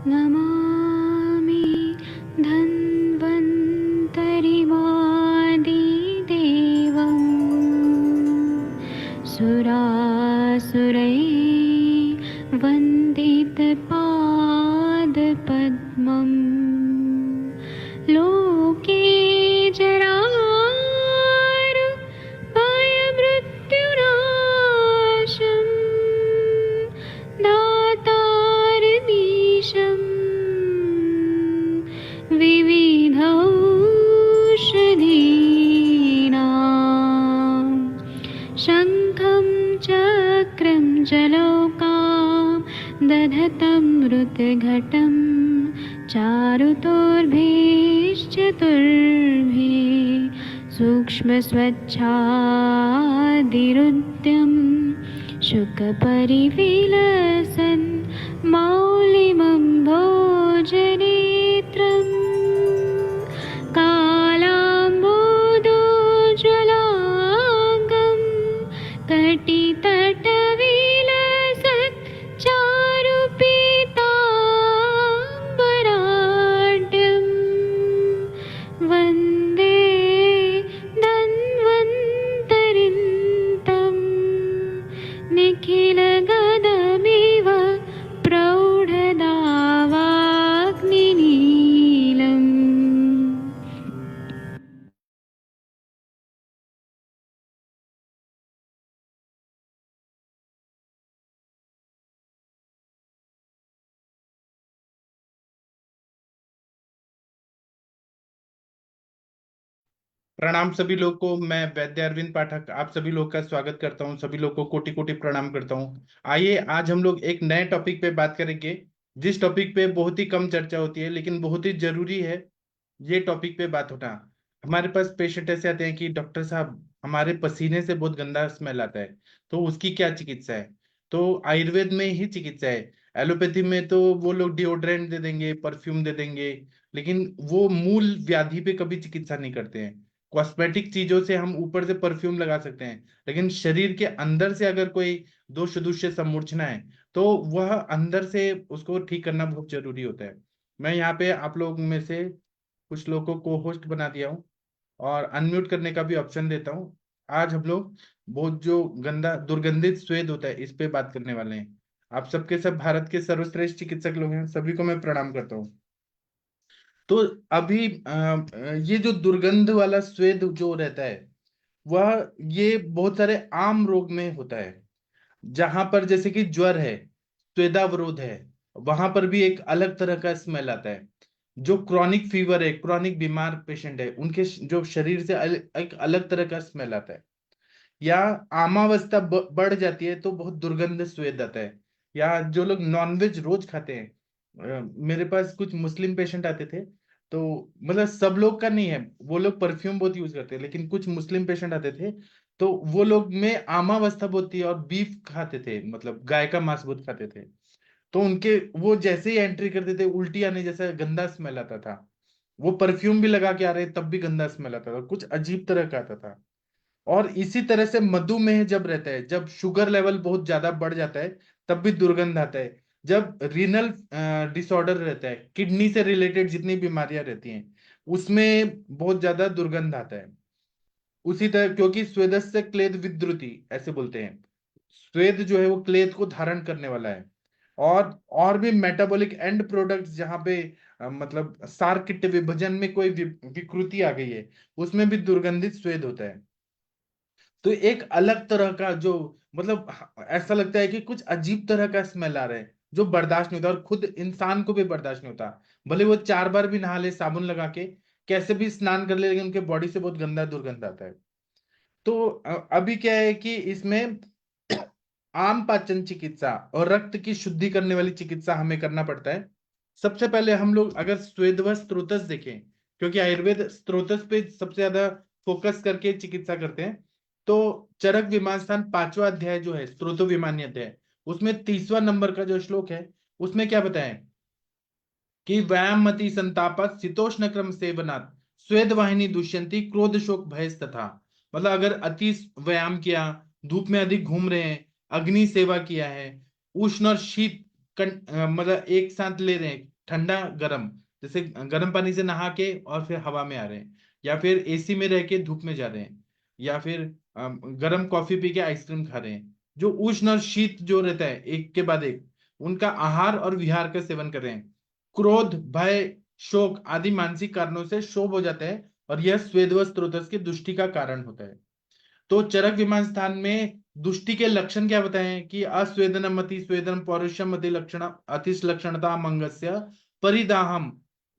नमामि धन्वन्तरिमादिदेवम् सुरासुरैर्वन्दितपादपद्मम् लोके जरामृत्युनाशं दातारमीशं विविधौषधीनां शङ्खं चक्रं जलौकां दधतं मृतघटं चारुतोर्भिश्चतुर्भिः सूक्ष्मस्वच्छादिरुद्यं शुकपरिविलसन् मौलिमं भोजनेत्रम् कालाम्बोदोज्ज्वलाङ्गं कटितटविलसत् चारुपीताम्बराढ्यं वन्दे धन्वन्तरिन्तं निखिलगदमिव प्रौढदावाग्निनीलम्। प्रणाम सभी लोग को। मैं वैद्य अरविंद पाठक आप सभी लोग का स्वागत करता हूं। सभी लोग को कोटि कोटि प्रणाम करता हूं। आइए आज हम लोग एक नए टॉपिक पे बात करेंगे, जिस टॉपिक पे बहुत ही कम चर्चा होती है लेकिन बहुत ही जरूरी है ये टॉपिक पे बात होना। हमारे पास पेशेंट ऐसे आते हैं कि डॉक्टर साहब हमारे पसीने से बहुत गंदा स्मेल आता है, तो उसकी क्या चिकित्सा है। तो आयुर्वेद में ही चिकित्सा है। एलोपैथी में तो वो लोग डिओड्रेंट दे देंगे, परफ्यूम दे देंगे, लेकिन वो मूल व्याधि पे कभी चिकित्सा नहीं करते हैं। कॉस्मेटिक चीजों से हम ऊपर से परफ्यूम लगा सकते हैं, लेकिन शरीर के अंदर से अगर कोई दोष दूष्य समूर्छना है तो वह अंदर से उसको ठीक करना बहुत जरूरी होता है। मैं यहाँ पे आप लोग में से कुछ लोगों को होस्ट बना दिया हूँ और अनम्यूट करने का भी ऑप्शन देता हूँ। आज हम लोग बहुत जो गंदा दुर्गंधित स्वेद होता है इस पे बात करने वाले हैं। आप सबके सब भारत के सर्वश्रेष्ठ चिकित्सक लोग हैं, सभी को मैं प्रणाम करता हूँ। तो अभी ये जो दुर्गंध वाला स्वेद जो रहता है वह ये बहुत सारे आम रोग में होता है। जहां पर जैसे कि ज्वर है, स्वेदावरोध है, वहां पर भी एक अलग तरह का स्मेल आता है। जो क्रॉनिक फीवर है, क्रॉनिक बीमार पेशेंट है, उनके जो शरीर से एक अलग तरह का स्मेल आता है। या आमावस्था बढ़ जाती है तो बहुत दुर्गंध स्वेद आता है। या जो लोग नॉनवेज रोज खाते हैं, मेरे पास कुछ मुस्लिम पेशेंट आते थे, तो मतलब सब लोग का नहीं है, वो लोग परफ्यूम बहुत यूज करते हैं, लेकिन कुछ मुस्लिम पेशेंट आते थे तो वो लोग में आमावस्था बहुत थी और बीफ खाते थे, मतलब गाय का मांस बहुत खाते थे। तो उनके वो जैसे ही एंट्री करते थे उल्टी आने जैसा गंदा स्मेल आता था। वो परफ्यूम भी लगा के आ रहे तब भी गंदा स्मेल आता था, कुछ अजीब तरह का आता था। और इसी तरह से मधुमेह जब रहता है, जब शुगर लेवल बहुत ज्यादा बढ़ जाता है तब भी दुर्गंध आता है। जब रीनल डिसऑर्डर रहता है, किडनी से रिलेटेड जितनी बीमारियां रहती हैं उसमें बहुत ज्यादा दुर्गंध आता है। उसी तरह क्योंकि स्वेदस्य क्लेद विद्रुति ऐसे बोलते हैं, स्वेद जो है वो क्लेद को धारण करने वाला है। और भी मेटाबॉलिक एंड प्रोडक्ट्स जहां पे मतलब सारकिट विभाजन में कोई विकृति आ गई है उसमें भी दुर्गंधित स्वेद होता है। तो एक अलग तरह का जो मतलब ऐसा लगता है कि कुछ अजीब तरह का स्मेल आ रहा है जो बर्दाश्त नहीं होता, और खुद इंसान को भी बर्दाश्त नहीं होता। भले वो 4 बार भी नहा ले साबुन लगा के, कैसे भी स्नान कर ले, लेकिन उनके बॉडी से बहुत गंदा दुर्गंध आता है। तो अभी क्या है कि इसमें आम पाचन चिकित्सा और रक्त की शुद्धि करने वाली चिकित्सा हमें करना पड़ता है। सबसे पहले हम लोग अगर स्वेद व स्त्रोतस देखें, क्योंकि आयुर्वेद स्त्रोतस पे सबसे ज्यादा फोकस करके चिकित्सा करते हैं, तो चरक विमान स्थान 5वां अध्याय जो है स्त्रोतो विमानी अध्याय, उसमें 30वां नंबर का जो श्लोक है उसमें क्या बताएं कि व्यायाम मति संतापत शीतोष्ण क्रम सेवनात् स्वेद वाहिनी दुष्यंती क्रोध शोक भय तथा। मतलब अगर अति व्यायाम किया, धूप में अधिक घूम रहे हैं, अग्नि सेवा किया है, उष्ण और शीत मतलब एक साथ ले रहे हैं, ठंडा गर्म, जैसे गर्म पानी से नहा के और फिर हवा में आ रहे हैं, या फिर एसी में रह के धूप में जा रहे हैं, या फिर गर्म कॉफी पी के आइसक्रीम खा रहे हैं। जो उष्ण और शीत जो रहता है एक के बाद एक, उनका आहार और विहार का सेवन कर रहे हैं। क्रोध, भय, शोक आदि मानसिक कारणों से क्षोभ हो जाता है, और यह स्वेद व स्रोतस की दुष्टि का कारण होता है। तो चरक विमान स्थान में दुष्टि के लक्षण क्या बताए कि अस्वेदनम अति स्वेदनम पौरुषम अति लक्षण अतिश लक्षणता मंगस्य परिदाहम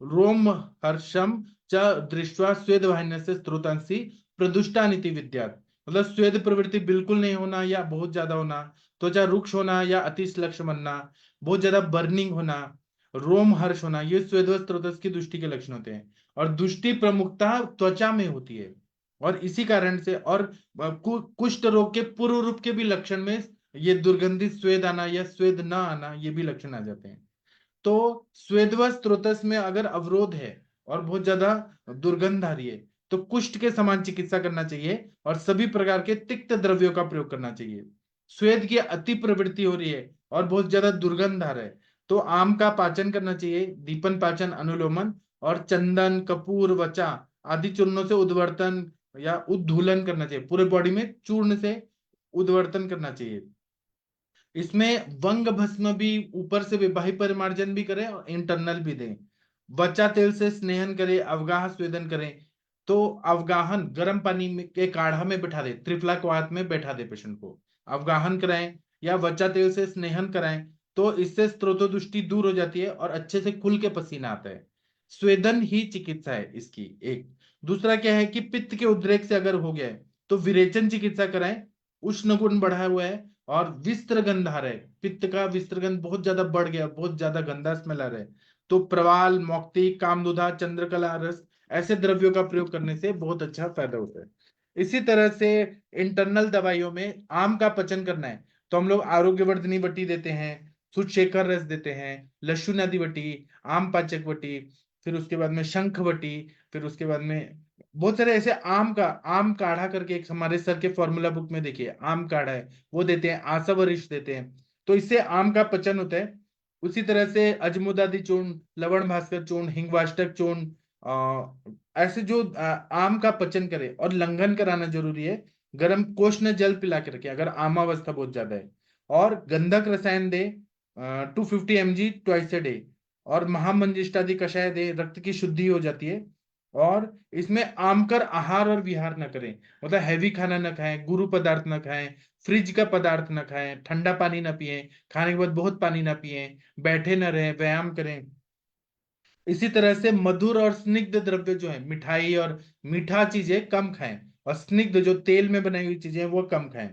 रोम हर्षम च दृष्ट्वा स्वेद वाहिन्य से स्त्रोतांसी प्रदुष्टानिति विद्यात्। मतलब स्वेद प्रवृत्ति बिल्कुल नहीं होना या बहुत ज्यादा होना, त्वचा रुक्ष होना या अतिश लक्ष्य बनना, बहुत ज्यादा बर्निंग होना, रोम हर्ष होना, ये स्वेद व स्त्रोतस की दुष्टि के लक्षण होते हैं। और दुष्टि प्रमुखता त्वचा में होती है, और इसी कारण से, और कुष्ठ रोग के पूर्व रूप के भी लक्षण में ये दुर्गंधित स्वेद आना या स्वेद न आना, ये भी लक्षण आ जाते हैं। तो स्वेद व स्त्रोतस में अगर अवरोध है और बहुत ज्यादा दुर्गंध आ रही है, तो कुष्ठ के समान चिकित्सा करना चाहिए और सभी प्रकार के तिक्त द्रव्यों का प्रयोग करना चाहिए। स्वेद की अति प्रवृत्ति हो रही है और बहुत ज्यादा दुर्गंध आ रहा है, तो आम का पाचन करना चाहिए, दीपन पाचन अनुलोमन, और चंदन, कपूर, वचा आदि चूर्णों से उद्वर्तन या उद्धूलन करना चाहिए, पूरे बॉडी में चूर्ण से उद्वर्तन करना चाहिए। इसमें वंग भस्म भी ऊपर से बाह्य परिमार्जन भी करें और इंटरनल भी दें। वचा तेल से स्नेहन करें, अवगाह स्वेदन करें। तो अवगाहन गर्म पानी के काढ़ा में बैठा दे, त्रिफला क्वाथ में बैठा दे पेशेंट को, अवगाहन कराएं या वचा तेल से स्नेहन कराएं, तो इससे स्त्रोतोदुष्टि दूर हो जाती है और अच्छे से खुल के पसीना आता है। स्वेदन ही चिकित्सा है इसकी एक। दूसरा क्या है कि पित्त के उद्रेक से अगर हो गया है तो विरेचन चिकित्सा कराएं। उष्ण गुण बढ़ा हुआ है और विस्त्र गंध आ रहा है, पित्त का विस्त्र गंध बहुत ज्यादा बढ़ गया, बहुत ज्यादा गंदा स्मेल आ रहा है, तो प्रवाल, मौक्ति, कामदुधा, चंद्रकला रस ऐसे द्रव्यों का प्रयोग करने से बहुत अच्छा फायदा होता है। इसी तरह से इंटरनल दवाइयों में आम का पचन करना है तो हम लोग आरोग्यवर्धनी वटी देते हैं, सुशेखर रस देते हैं, लशुनादि वटी, आम पाचक वटी, फिर उसके बाद में शंख वटी, फिर उसके बाद में बहुत सारे ऐसे आम काढ़ा करके एक हमारे सर के फॉर्मूला बुक में देखिए आम काढ़ा है, वो देते हैं, आसवरिश देते हैं, तो इससे आम का पचन होता है। उसी तरह से अजमुदादि चूर्ण, लवण भास्कर चूर्ण, हिंगवाष्टक चूर्ण, ऐसे जो आम का पचन करे, और लंघन कराना जरूरी है। गर्म कोष्ण जल पिला के रखे अगर आमावस्था बहुत ज्यादा है, और गंधक रसायन दे 250 mg ट्वाइस ए डे, और महामंजिष्टादि कषाय दे, रक्त की शुद्धि हो जाती है। और इसमें आमकर आहार और विहार न करें, मतलब हैवी खाना न खाएं, गुरु पदार्थ न खाएं, फ्रिज का पदार्थ न खाएं, ठंडा पानी न पिएं, खाने के बाद बहुत पानी न पिएं, बैठे न रहें, व्यायाम करें। इसी तरह से मधुर और स्निग्ध द्रव्य जो है, मिठाई और मीठा चीजें कम खाएं, और स्निग्ध जो तेल में बनाई हुई चीजें वो कम खाएं।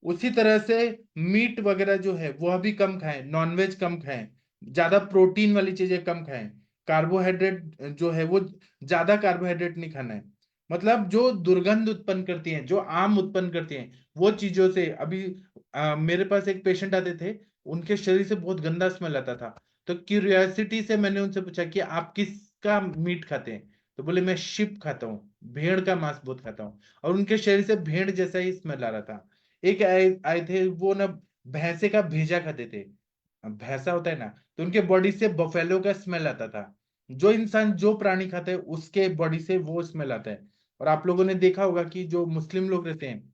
उसी तरह से मीट वगैरह जो है वह भी कम खाएं, नॉनवेज कम खाएं, ज्यादा प्रोटीन वाली चीजें कम खाएं, कार्बोहाइड्रेट जो है वो ज्यादा कार्बोहाइड्रेट नहीं खाना है। मतलब जो दुर्गंध उत्पन्न करती हैं, जो आम उत्पन्न करती हैं, वो चीजों से अभी मेरे पास एक पेशेंट आते थे, उनके शरीर से बहुत गंदा स्मेल आता था। तो क्यूरियोसिटी से मैंने उनसे पूछा कि आप किसका मीट खाते हैं, तो बोले मैं शिप खाता हूँ, भेड़ का मांस बहुत खाता हूँ, और उनके शरीर से भेड़ जैसा ही स्मेल आ रहा था। एक आए थे, वो ना भैंसे का भेजा खाते थे, भैंसा होता है ना, तो उनके बॉडी से बफेलो का स्मेल आता था। जो इंसान जो प्राणी खाता है उसके बॉडी से वो स्मेल आता है। और आप लोगों ने देखा होगा कि जो मुस्लिम लोग रहते हैं,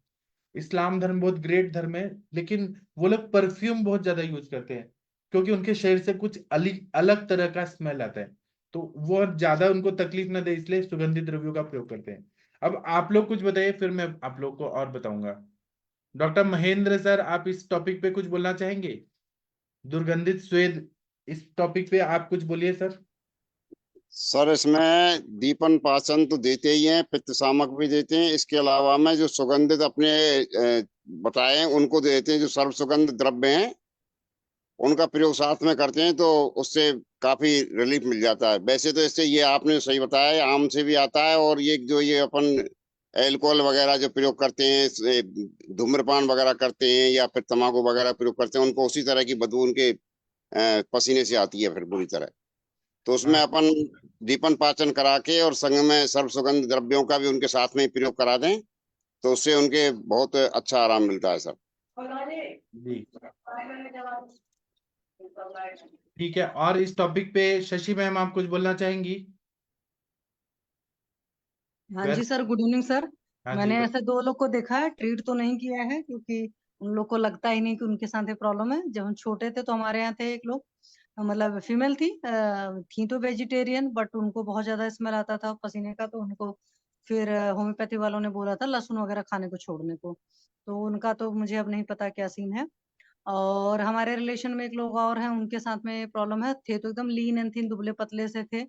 इस्लाम धर्म बहुत ग्रेट धर्म है, लेकिन वो लोग परफ्यूम बहुत ज्यादा यूज करते हैं, क्योंकि उनके शरीर से कुछ अलग अलग तरह का स्मेल आता है, तो वो ज्यादा उनको तकलीफ ना दे इसलिए सुगंधित द्रव्यों का प्रयोग करते हैं। अब आप लोग कुछ बताइए, फिर मैं आप लोग को और बताऊंगा। डॉक्टर महेंद्र सर, आप इस टॉपिक पे कुछ बोलना चाहेंगे? दुर्गंधित स्वेद, इस टॉपिक पे आप कुछ बोलिए सर। सर इसमें दीपन पाचन तो देते ही हैं, पित्त शामक भी देते हैं, इसके अलावा में जो सुगंधित अपने बताए हैं उनको देते हैं, जो सर्व सुगंध द्रव्य हैं उनका प्रयोग साथ में करते हैं, तो उससे काफी रिलीफ मिल जाता है। वैसे तो इससे ये आपने सही बताया, आम से भी आता है, और ये अपन एल्कोहल वगैरह जो प्रयोग करते हैं, धूम्रपान वगैरह करते हैं या फिर तंबाकू वगैरह प्रयोग करते हैं, उनको उसी तरह की बदबू उनके पसीने से आती है फिर बुरी तरह। तो उसमें हाँ, अपन दीपन पाचन करा के और संग में सर्व सुगंध द्रव्यों का भी उनके साथ में ही प्रयोग करा दें, तो उससे उनके बहुत अच्छा आराम मिलता है सर। जी। ठीक है, और इस टॉपिक पे शशि मैम आप कुछ बोलना चाहेंगी? हाँ जी वैसे सर, गुड इवनिंग सर। हाँ जी मैंने ऐसे 2 लोग को देखा है, ट्रीट तो नहीं किया है क्योंकि उन लोग को लगता ही नहीं कि उनके साथ ये प्रॉब्लम है। जब हम छोटे थे तो हमारे यहाँ थे एक लोग, मतलब फीमेल थी, थी तो वेजिटेरियन, बट उनको बहुत ज्यादा स्मेल आता था पसीने का, तो उनको फिर होम्योपैथी वालों ने बोला था लहसुन वगैरह खाने को छोड़ने को। तो उनका तो मुझे अब नहीं पता क्या सीन है। और हमारे रिलेशन में एक लोग और हैं, उनके साथ में प्रॉब्लम है, थे तो एकदम लीन एंड थिन, दुबले पतले से थे,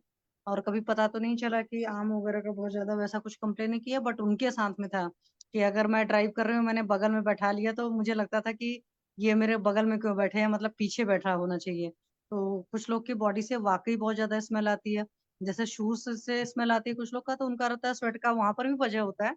और कभी पता तो नहीं चला कि आम वगैरह का बहुत ज्यादा वैसा कुछ कंप्लेन नहीं किया, बट उनके साथ में था कि अगर मैं ड्राइव कर रही हूँ, मैंने बगल में बैठा लिया, तो मुझे लगता था कि ये मेरे बगल में क्यों बैठे हैं, मतलब पीछे बैठा होना चाहिए। तो कुछ लोग की बॉडी से वाकई बहुत ज्यादा स्मेल आती है, जैसे शूज से स्मेल आती है कुछ लोग का, तो उनका रहता है स्वेट का, वहां पर भी वजह होता है,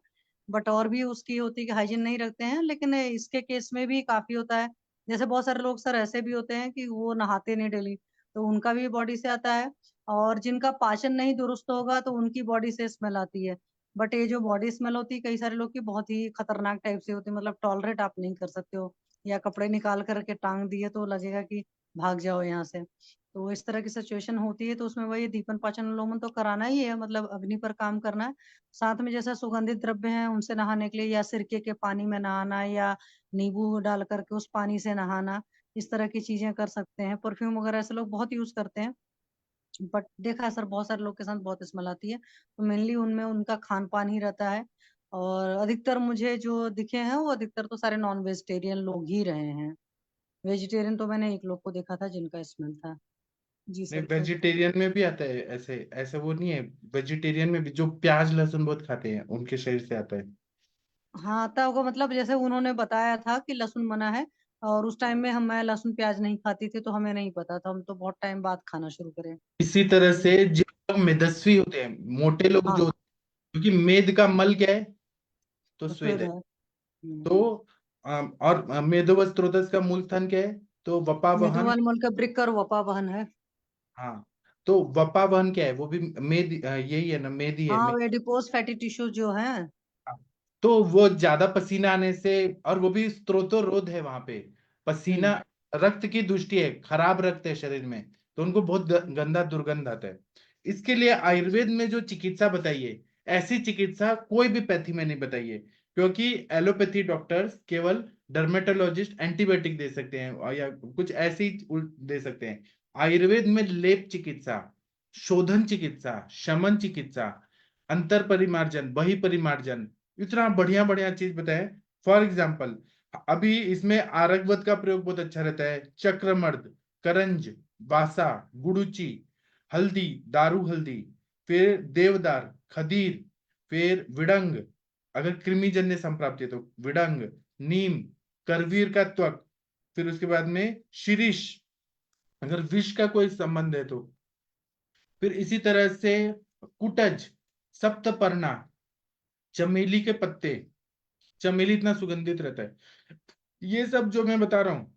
बट और भी उसकी होती है कि हाइजीन नहीं रखते हैं, लेकिन इसके केस में भी काफी होता है। जैसे बहुत सारे लोग सर ऐसे भी होते हैं कि वो नहाते नहीं डेली, तो उनका भी बॉडी से आता है। और जिनका पाचन नहीं दुरुस्त होगा तो उनकी बॉडी से स्मेल आती है। बट ये जो बॉडी स्मेल होती है कई सारे लोग की बहुत ही खतरनाक टाइप से होती है, मतलब टॉलरेट आप नहीं कर सकते हो, या कपड़े निकाल करके टांग दिए तो लगेगा कि भाग जाओ यहाँ से। तो इस तरह की सिचुएशन होती है, तो उसमें वही दीपन पाचन अनुलोमन तो कराना ही है, मतलब अग्नि पर काम करना है। साथ में जैसे सुगंधित द्रव्य हैं उनसे नहाने के लिए, या सिरके के पानी में नहाना, या नींबू डाल करके उस पानी से नहाना, इस तरह की चीजें कर सकते हैं। परफ्यूम वगैरह ऐसे लोग बहुत यूज करते हैं, बट देखा है सर बहुत सारे लोग के साथ बहुत स्मेल आती है, तो मेनली उनमें उनका खान पान ही रहता है। और अधिकतर मुझे जो दिखे हैं वो अधिकतर तो सारे नॉन वेजिटेरियन लोग ही रहे हैं। वेजिटेरियन तो मैंने एक लोग को देखा था जिनका स्मेल था। जी नहीं, सर, फिर वेजिटेरियन में भी आता है ऐसे, ऐसे वो नहीं है, वेजिटेरियन में भी जो प्याज लहसुन बहुत खाते हैं उनके शरीर से आता है। हाँ आता होगा, मतलब जैसे उन्होंने बताया था कि लहसुन मना है, और उस टाइम में हम मैं लहसुन प्याज नहीं खाती थी, तो हमें नहीं पता था, हम तो बहुत टाइम बाद खाना शुरू करें। इसी तरह से जो लोग मेदस्वी होते हैं, मोटे लोग हाँ, जो, क्योंकि मेद का मल क्या है? तो तो स्वेद स्वेद है। है। तो और मेदो स्त्रोतस का मूल स्थान क्या है? तो वपावहन। मेदोवाल मल का ब्रिक और वपा वहन है। हाँ, तो वपावहन क्या है? वो भी मेद, यही है ना, मेद ही है। हाँ, वो एडिपोज फैटी टिश्यू जो है। हाँ, तो वो ज्यादा पसीना आने से, और वो भी स्त्रोतोरोध है वहां पे, पसीना, हम्म। रक्त की दृष्टि है, खराब रक्त है शरीर में, तो उनको बहुत गंदा दुर्गंध आता है। इसके लिए आयुर्वेद में जो चिकित्सा बताई है, ऐसी चिकित्सा कोई भी पैथी में नहीं बताई है, क्योंकि एलोपैथी डॉक्टर्स केवल डर्मेटोलॉजिस्ट एंटीबायोटिक दे सकते हैं और या कुछ ऐसे ही दे सकते हैं। आयुर्वेद में लेप चिकित्सा, शोधन चिकित्सा, शमन चिकित्सा, अंतर परिमार्जन, बहि परिमार्जन, इतना बढ़िया बढ़िया चीज बताए। फॉर एग्जाम्पल, अभी इसमें आरगवत का प्रयोग बहुत अच्छा रहता है, चक्रमर्द, करंज, बासा, गुड़ुची, हल्दी, दारू हल्दी, फिर देवदार, खदीर, फिर विडंग, अगर कृमिजन्य संप्राप्ति है तो विडंग, नीम, करवीर का त्वक, फिर उसके बाद में शिरीष, अगर विष का कोई संबंध है तो, फिर इसी तरह से कुटज, सप्तपर्णा, चमेली के पत्ते, चमेली इतना सुगंधित रहता है। ये सब जो मैं बता रहा हूँ,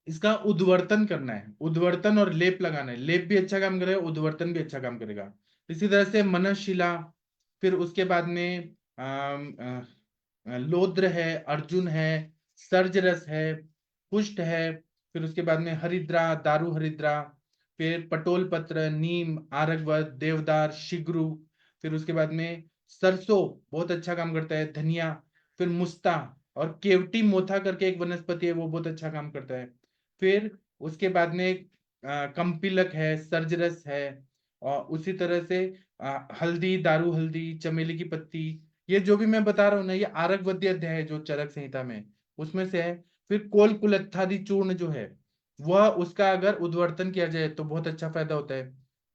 इसका उद्वर्तन करना है, उद्वर्तन और लेप लगाना है, लेप भी अच्छा काम करेगा, उद्वर्तन भी अच्छा काम करेगा। इसी तरह से मनशिला, फिर उसके बाद में लोद्र है, अर्जुन है, सर्ज रस है, पुष्ट है, फिर उसके बाद में हरिद्रा, दारू हरिद्रा, फिर पटोल पत्र, नीम, आरगवत, देवदार, शिग्रू, फिर उसके बाद में सरसों बहुत अच्छा काम करता है, धनिया, फिर मुस्ता, और केवटी मोथा करके एक वनस्पति है, वो बहुत अच्छा काम करता है। फिर उसके बाद में कंपिलक है, सर्जरस है, और उसी तरह से हल्दी, दारू हल्दी, चमेली की पत्ती, ये जो भी मैं बता रहा हूँ ना, ये आरगवद्य अध्याय है जो चरक संहिता में, उसमें से है। फिर कोल कुलत्थादि चूर्ण जो है, वह उसका अगर उद्वर्तन किया जाए तो बहुत अच्छा फायदा होता है।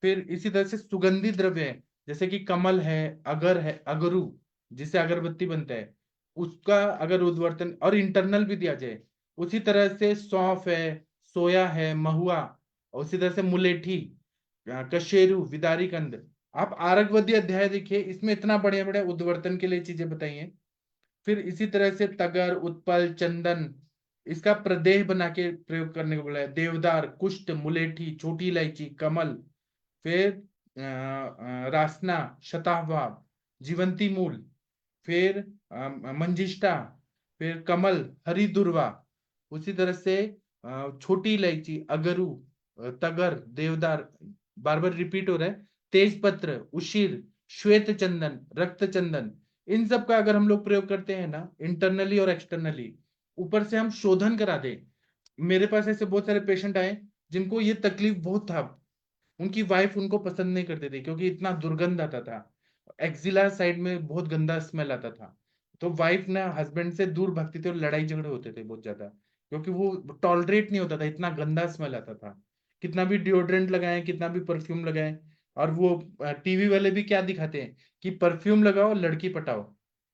फिर इसी तरह से सुगंधी द्रव्य है, जैसे कि कमल है, अगर है, अगरू, जिससे अगरबत्ती बनता है, उसका अगर उद्वर्तन और इंटरनल भी दिया जाए, उसी तरह से सौंफ है, सोया है, महुआ, और उसी तरह से मुलेठी, कशेरु, विदारी कंद। आप आरगवदी अध्याय देखिए, इसमें इतना बढ़िया बढ़िया उद्वर्तन के लिए चीजें बताई हैं। फिर इसी तरह से तगर, उत्पल, चंदन, इसका प्रदेह बना के प्रयोग करने को बोला है, देवदार, कुष्ठ, मुलेठी, छोटी इलायची, कमल, फिर रासना, शताहवाब, जीवंती मूल, फिर मंजिष्ठा, फिर कमल, हरिदुर्वा, उसी तरह से छोटी इलायची, अगरू, तगर, देवदार, बार बार रिपीट हो रहा है, तेज पत्र, उशीर, श्वेत चंदन, रक्त चंदन, इन सब का अगर हम लोग प्रयोग करते हैं ना इंटरनली और एक्सटर्नली, ऊपर से हम शोधन करा दें। मेरे पास ऐसे बहुत सारे पेशेंट आए जिनको ये तकलीफ बहुत था, उनकी वाइफ उनको पसंद नहीं करती थी क्योंकि इतना दुर्गंध आता था, एक्सिला साइड में बहुत गंदा स्मेल आता था, तो वाइफ ना हस्बैंड से दूर भागती थी और लड़ाई झगड़े होते थे बहुत ज्यादा, क्योंकि वो टॉलरेट नहीं होता था, इतना गंदा स्मेल आता था। कितना भी डिओड्रेंट लगाएं, कितना भी परफ्यूम लगाएं, और वो टीवी वाले भी क्या दिखाते हैं कि परफ्यूम लगाओ लड़की पटाओ,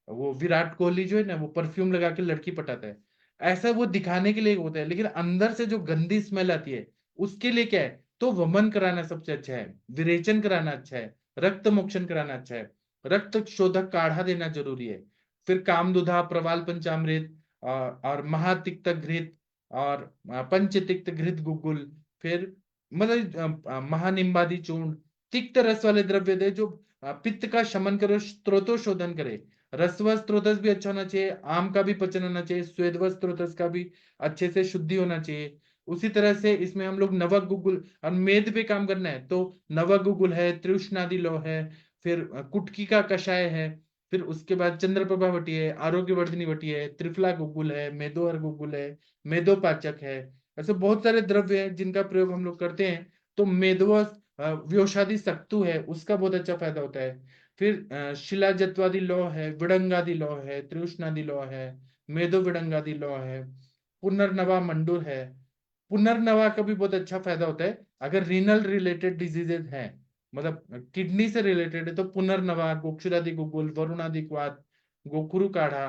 वो विराट कोहली जो है ना वो परफ्यूम लगा के लड़की पटाता है, ऐसा वो दिखाने के लिए होता है, लेकिन अंदर से जो गंदी स्मेल आती है उसके लिए क्या है, तो वमन कराना सबसे अच्छा है, विरेचन कराना अच्छा है, रक्त मोक्षण कराना अच्छा है, रक्त शोधक काढ़ा देना जरूरी है, फिर कामदुधा, प्रवाल पंचामृत, और महातिक्त घृत, और पंचतिक्त घृत गुग्गुल, फिर मतलब महानिम्बादि चूर्ण, तिक्त रस वाले द्रव्य दे जो पित्त का शमन करे, स्त्रोतो शोधन करे। रसवस स्त्रोतस भी अच्छा होना चाहिए, आम का भी पचन होना चाहिए, स्वेदवस स्त्रोतस का भी अच्छे से शुद्धि होना चाहिए। उसी तरह से इसमें हम लोग नवक गुगुल और मेद पे काम करना है, तो नवक गुगुल है, त्रिउष्णादि लौ है, फिर कुटकी का कषाय है, फिर उसके बाद चंद्रप्रभा वटी है, आरोग्यवर्धिनी वटी है, त्रिफला गुगुल है, मेदोहर गुगुल है, मेदोपाचक है। ऐसे बहुत सारे द्रव्य हैं जिनका प्रयोग हम लोग करते हैं। तो मेदवस व्योषादि सक्तु है, उसका बहुत अच्छा फायदा होता है। फिर शिलाजत्वादि लौ है, विडंगादि लौ है, त्रिउष्णादि लौ है, मेदो विडंगादि लौ है, पुनर्नवा मंडूर है। पुनर्नवा का भी बहुत अच्छा फायदा होता है अगर रीनल रिलेटेड डिजीजेज हैं, मतलब किडनी से रिलेटेड है, तो पुनर्नवा, गोक्षुरादि गुगुल, वरुणादि क्वाथ, गोखुरु काढ़ा,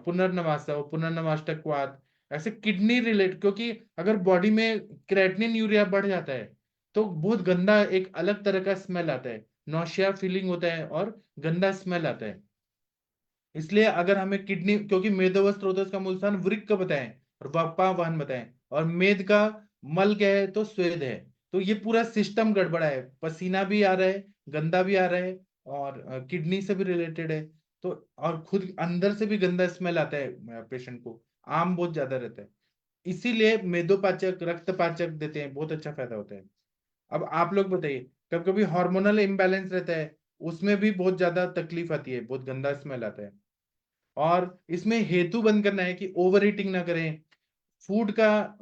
पुनर्नवासव, पुनर्नवाष्टक क्वाथ, ऐसे किडनी रिलेटेड, क्योंकि अगर बॉडी में क्रेटिनिन यूरिया बढ़ जाता है तो बहुत गंदा एक अलग तरह का स्मेल आता है, नौशिया फीलिंग होता है और गंदा स्मेल आता है। इसलिए अगर हमें किडनी, क्योंकि मेदो स्त्रोतस का मूल स्थान वृक्क बताएं और वापा वाहन बताएं, और मेद का मल क्या है, तो स्वेद है, तो ये पूरा सिस्टम गड़बड़ा है, पसीना भी आ रहा है, गंदा भी आ रहा है, और किडनी से भी रिलेटेड है, तो और खुद अंदर से भी गंदा स्मेल आता है पेशेंट को, आम बहुत ज्यादा रहता है। इसीलिए मेदोपाचक, रक्तपाचक देते हैं, बहुत अच्छा फायदा होता है। अब आप लोग बताइए, कभी कभी हार्मोनल इम्बैलेंस रहता है, उसमें भी बहुत ज्यादा तकलीफ आती है, बहुत गंदा स्मेल आता है। और इसमें हेतु बंद करना है कि ओवर ईटिंग ना करें, फूड का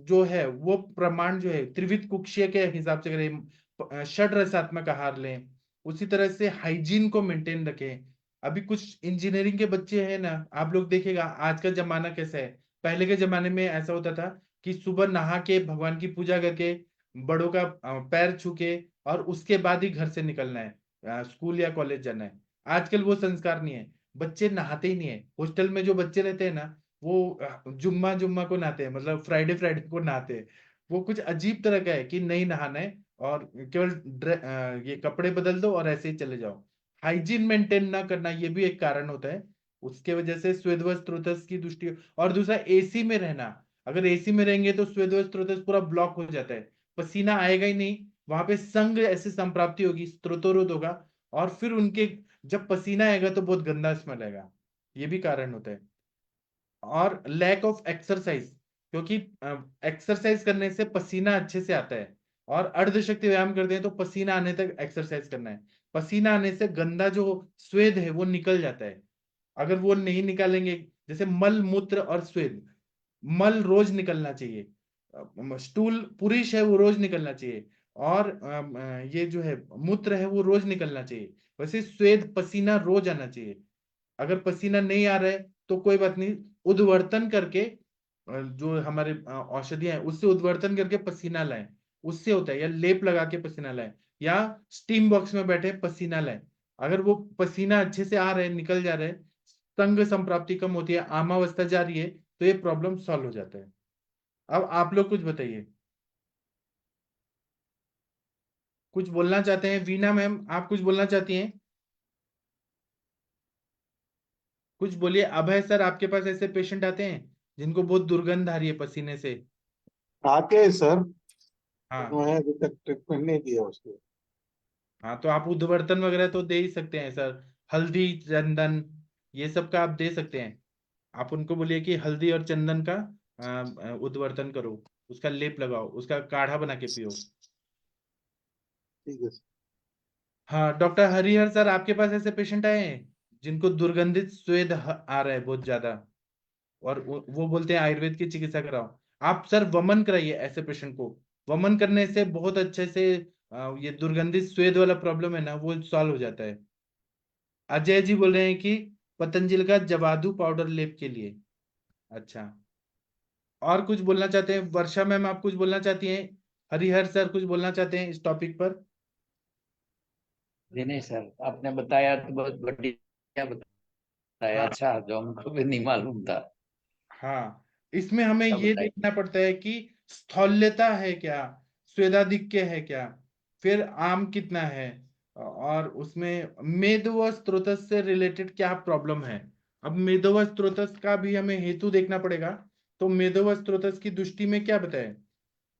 जो है वो प्रमाण जो है त्रिविध कुक्षीय के हिसाब से करें, षड रसात्मक आहार लें, उसी तरह से हाइजीन को मेंटेन रखें। अभी कुछ इंजीनियरिंग के बच्चे हैं ना, आप लोग देखिएगा आज का जमाना कैसा है, पहले के जमाने में ऐसा होता था कि सुबह नहा के भगवान की पूजा करके, बड़ों का पैर छू के, और उसके बाद ही घर से निकलना है, स्कूल या कॉलेज जाना है। आजकल वो संस्कार नहीं है, बच्चे नहाते ही नहीं है। हॉस्टल में जो बच्चे रहते हैं ना, वो जुम्मा जुम्मा को नहाते हैं, मतलब फ्राइडे फ्राइडे को नहाते हैं। वो कुछ अजीब तरह का है कि नहीं नहाना है, और केवल ये कपड़े बदल दो और ऐसे ही चले जाओ। हाइजीन मेंटेन ना करना ये भी एक कारण होता है, उसके वजह से स्वेदवस स्त्रोतस की दृष्टि। और दूसरा, एसी में रहना, अगर एसी में रहेंगे तो स्वेदवस स्त्रोतस पूरा ब्लॉक हो जाता है, पसीना आएगा ही नहीं, वहां पे संग ऐसी संप्राप्ति होगी, स्त्रोतोरोध होगा, और फिर उनके जब पसीना आएगा तो बहुत गंदा स्मेल आएगा, ये भी कारण होता है। और लैक ऑफ एक्सरसाइज, क्योंकि एक्सरसाइज करने से पसीना अच्छे से आता है, और अर्धशक्ति व्यायाम करते हैं तो पसीना आने तक एक्सरसाइज करना है, पसीना आने से गंदा जो स्वेद है वो निकल जाता है। अगर वो नहीं निकालेंगे, जैसे मल मूत्र और स्वेद, मल रोज निकलना चाहिए, स्टूल पुरुष है वो रोज निकलना चाहिए, और ये जो है मूत्र है वो रोज निकलना चाहिए, वैसे स्वेद पसीना रोज आना चाहिए। अगर पसीना नहीं आ रहा है तो कोई बात नहीं, उद्वर्तन करके जो हमारे औषधियां हैं उससे उद्वर्तन करके पसीना लाएं, उससे होता है, या लेप लगा के पसीना लाएं, या स्टीम बॉक्स में बैठे पसीना लाएं। अगर वो पसीना अच्छे से आ रहा है, निकल जा रहा है, संग संप्राप्ति कम होती है, आमावस्था जा रही है, तो ये प्रॉब्लम सॉल्व हो जाता है। अब आप लोग कुछ बताइए, कुछ बोलना चाहते हैं? वीना मैम, आप कुछ बोलना चाहती हैं? कुछ बोलिए। अभय सर, आपके पास ऐसे पेशेंट आते हैं जिनको बहुत दुर्गंध आ रही है पसीने से? आते हैं सर, हाँ। मैंने अभी तक ट्रीटमेंट नहीं दिया उसको। हाँ, तो आप उद्वर्तन वगैरह तो दे ही सकते हैं सर, हल्दी, चंदन, ये सब का आप दे सकते हैं। आप उनको बोलिए कि हल्दी और चंदन का उद्वर्तन करो, उसका लेप लगाओ, उसका काढ़ा बना के पियो। ठीक है सर। हाँ डॉक्टर हरिहर सर, आपके पास ऐसे पेशेंट आए हैं जिनको दुर्गंधित स्वेद आ रहा है बहुत ज्यादा, और वो बोलते हैं आयुर्वेद की चिकित्सा कराओ। आप सर वमन कराइए ऐसे पेशेंट को। वमन करने से बहुत अच्छे से ये दुर्गंधित स्वेद वाला प्रॉब्लम है ना, वो सॉल्व हो जाता है। अजय जी बोल रहे हैं कि पतंजलि का जवादू पाउडर लेप के लिए। अच्छा, और कुछ बोलना चाहते हैं? वर्षा मैम आप कुछ बोलना चाहती हैं? हरिहर सर कुछ बोलना चाहते हैं इस टॉपिक पर? जी नहीं सर, आपने बताया तो बहुत बढ़िया बताया। हाँ अच्छा, जो हमको भी नहीं मालूम था। हाँ, इसमें हमें अच्छा ये बताइए। देखना पड़ता है कि स्थौल्यता है क्या, स्वेदाधिक्य है क्या, फिर आम कितना है, और उसमें मेद व स्त्रोतस से रिलेटेड क्या प्रॉब्लम है। अब मेदो व स्त्रोतस का भी हमें हेतु देखना पड़ेगा। तो मेदो व स्त्रोतस की दृष्टि में क्या बताए,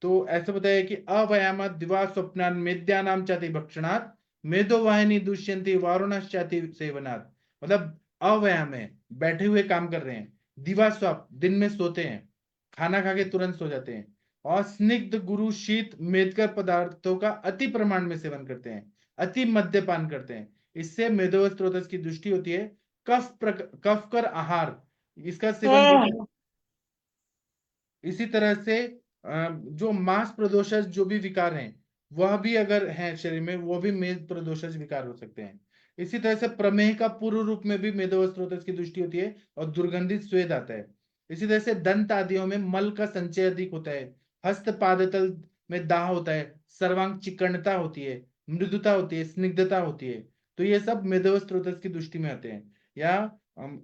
तो ऐसे बताया कि अवयाम दिवा स्वप्नान मेद्यानाम चाति भक्षणात् मेदो वाहिनी दुष्यंती वारुणाश्चाति सेवनात्। मतलब अवयाम है, बैठे हुए काम कर रहे हैं, दिवा स्वप्न दिन में सोते हैं, खाना खा के तुरंत सो जाते हैं, और स्निग्ध गुरु शीत मेदकर पदार्थों का अति प्रमाण में सेवन करते हैं, अति मद्यपान करते हैं। इससे मेदो स्त्रोतस की दृष्टि होती है। कफ कर आहार, इसका सेवन भी। इसी तरह से जो मांस प्रदोषज जो भी विकार हैं, वह भी अगर हैं शरीर में, वो भी मेद प्रदोषज विकार हो सकते हैं। इसी तरह से प्रमेह का पूर्व रूप में भी मेदो स्त्रोत की दृष्टि होती है और दुर्गंधित स्वेद आता है। इसी तरह से दंत आदियों में मल का संचय अधिक होता है, हस्त पादतल में दाह होता है, सर्वांग चिकनता होती है, मृदुता होती है, स्निग्धता होती है। तो ये सब मेदो स्त्रोत की दृष्टि में आते हैं। या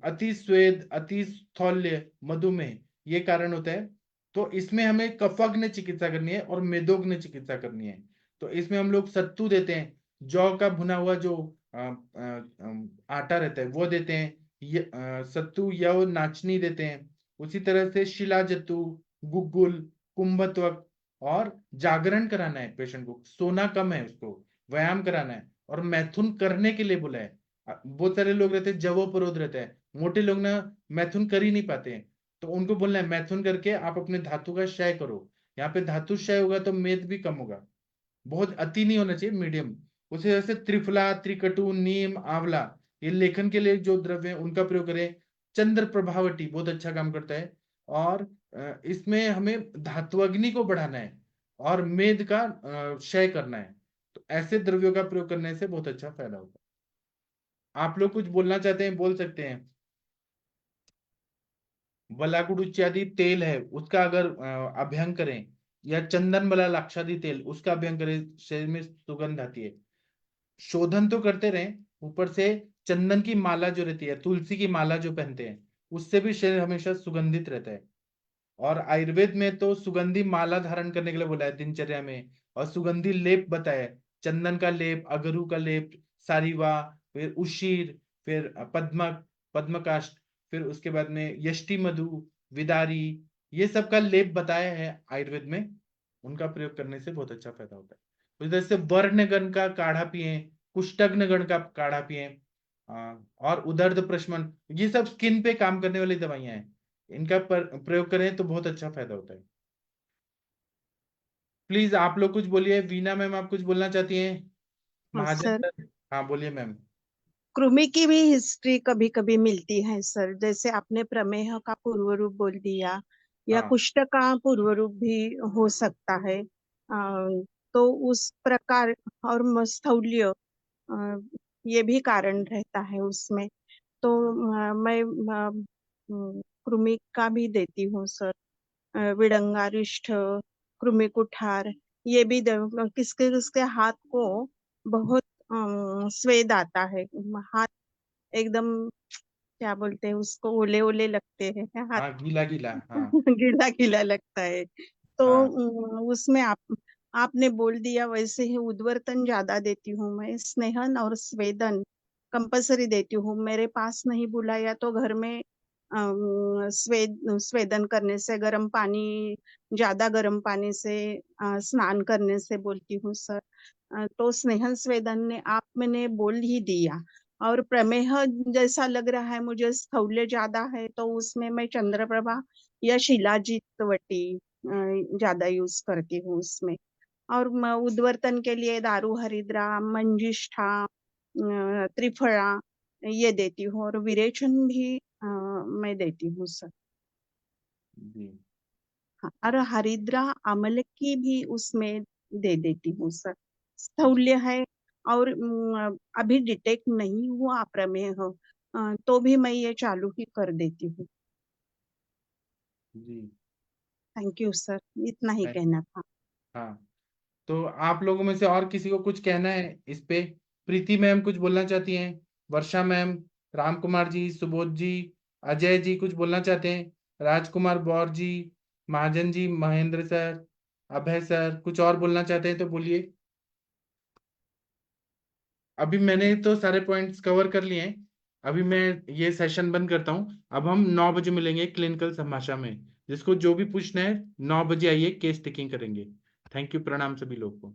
अति स्वेद, अति स्थौल्य, मधुमेह, ये कारण होता है। तो इसमें हमें कफग्न चिकित्सा करनी है और मेदोग्न चिकित्सा करनी है। तो इसमें हम लोग सत्तू देते हैं, जौ का भुना हुआ जो आटा रहता है वो देते हैं, सत्तू या वो नाचनी देते हैं। उसी तरह से शिलाजत्तू, गुग्गुल, कुंभत्वक, और जागरण कराना है पेशेंट को, सोना कम है उसको, व्यायाम कराना है, और मैथुन करने के लिए बोला है। बहुत सारे लोग रहते हैं जवोपरोध रहता है, मोटे लोग ना मैथुन कर ही नहीं पाते हैं, तो उनको बोलना है मैथुन करके आप अपने धातु का क्षय करो। यहाँ पे धातु क्षय होगा तो मेद भी कम होगा। बहुत अति नहीं होना चाहिए, मीडियम। उसी तरह से त्रिफला, त्रिकटु, नीम, आंवला, ये लेखन के लिए जो द्रव्य है उनका प्रयोग करें। चंद्र प्रभावटी बहुत अच्छा काम करता है। और इसमें हमें धात्वग्नि को बढ़ाना है और मेद का क्षय करना है। तो ऐसे द्रव्यों का प्रयोग करने से बहुत अच्छा फायदा होता है। आप लोग कुछ बोलना चाहते हैं, बोल सकते हैं। बलाकुड इत्यादि तेल है, उसका अगर अभ्यंग करें, या चंदन बला लाक्षादि तेल, उसका अभ्यंग करें, शरीर में सुगंध आती है। शोधन तो करते रहें, ऊपर से चंदन की माला जो रहती है, तुलसी की माला जो पहनते हैं, उससे भी शरीर हमेशा सुगंधित रहता है। और आयुर्वेद में तो सुगंधी माला धारण करने के लिए बोला है दिनचर्या में, और सुगंधी लेप बताया है, चंदन का लेप, अगरू का लेप, सारीवा, फिर उशीर, फिर पद्मक, पद्मकाष्ठ, फिर उसके बाद में यष्टि मधु, विदारी, ये सब का लेप बताया है आयुर्वेद में। उनका प्रयोग करने से बहुत अच्छा फायदा होता है। तो जैसे वर्णगण का काढ़ा पिए, कुष्ठग्न गण का काढ़ा पिए, और उदर्द प्रशमन, ये सब स्किन पे काम करने वाली दवाइयां हैं, इनका प्रयोग करें तो बहुत अच्छा फायदा होता है। प्लीज आप लोग कुछ बोलिए। वीना मैम आप कुछ बोलना चाहती हैं? महाजन सर, सर, हाँ बोलिए मैम। कृमि की भी हिस्ट्री कभी कभी मिलती है सर, जैसे आपने प्रमेह का पूर्व रूप बोल दिया, या हाँ कुष्ठ का पूर्व रूप भी हो सकता है। तो उस प्रकार, और स्थौल्य, अ, ये भी कारण रहता है उसमें। तो मैं कृमि का भी देती हूँ सर। विडंगारिष्ठ, कृमि कुठार, ये भी किसके किसके हाथ को बहुत स्वेद आता है, हाथ एकदम, क्या बोलते हैं उसको, ओले ओले लगते हैं हाथ। हाँ, गीला गीला, हाँ गीला गीला लगता है। तो हाँ उसमें आपने बोल दिया वैसे ही उद्वर्तन ज्यादा देती हूँ मैं, स्नेहन और स्वेदन कंपलसरी देती हूँ। मेरे पास नहीं बुलाया तो घर में स्वेदन करने से, गर्म पानी, ज्यादा गर्म पानी से स्नान करने से बोलती हूँ सर। तो स्नेहन स्वेदन ने आप मैंने बोल ही दिया। और प्रमेह जैसा लग रहा है मुझे, स्थौल्य ज्यादा है, तो उसमें मैं चंद्रप्रभा या शिलाजीत वटी ज्यादा यूज करती हूँ उसमें। और उद्वर्तन के लिए दारू हरिद्रा, मंजिष्ठा, त्रिफला ये देती हूँ, और विरेचन भी मैं देती हूँ सर। जी हाँ, और हरिद्रा अमलकी भी उसमें दे देती हूँ सर। स्थौल्य है और अभी डिटेक्ट नहीं हुआ प्रमेह, तो भी मैं ये चालू ही कर देती हूँ। जी थैंक यू सर, इतना ही है- कहना था। हाँ, तो आप लोगों में से और किसी को कुछ कहना है इस पे? प्रीति मैम कुछ बोलना चाहती हैं? वर्षा मैम, राम कुमार जी, सुबोध जी, अजय जी कुछ बोलना चाहते हैं? राजकुमार बौर जी, महाजन जी, महेंद्र सर, अभय सर कुछ और बोलना चाहते हैं तो बोलिए। अभी मैंने तो सारे पॉइंट्स कवर कर लिए हैं। अभी मैं ये सेशन बंद करता हूँ। अब हम 9 बजे मिलेंगे क्लिनिकल समाशा में। जिसको जो भी पूछना है 9 बजे आइए, केस टेकिंग करेंगे। थैंक यू, प्रणाम सभी लोग को।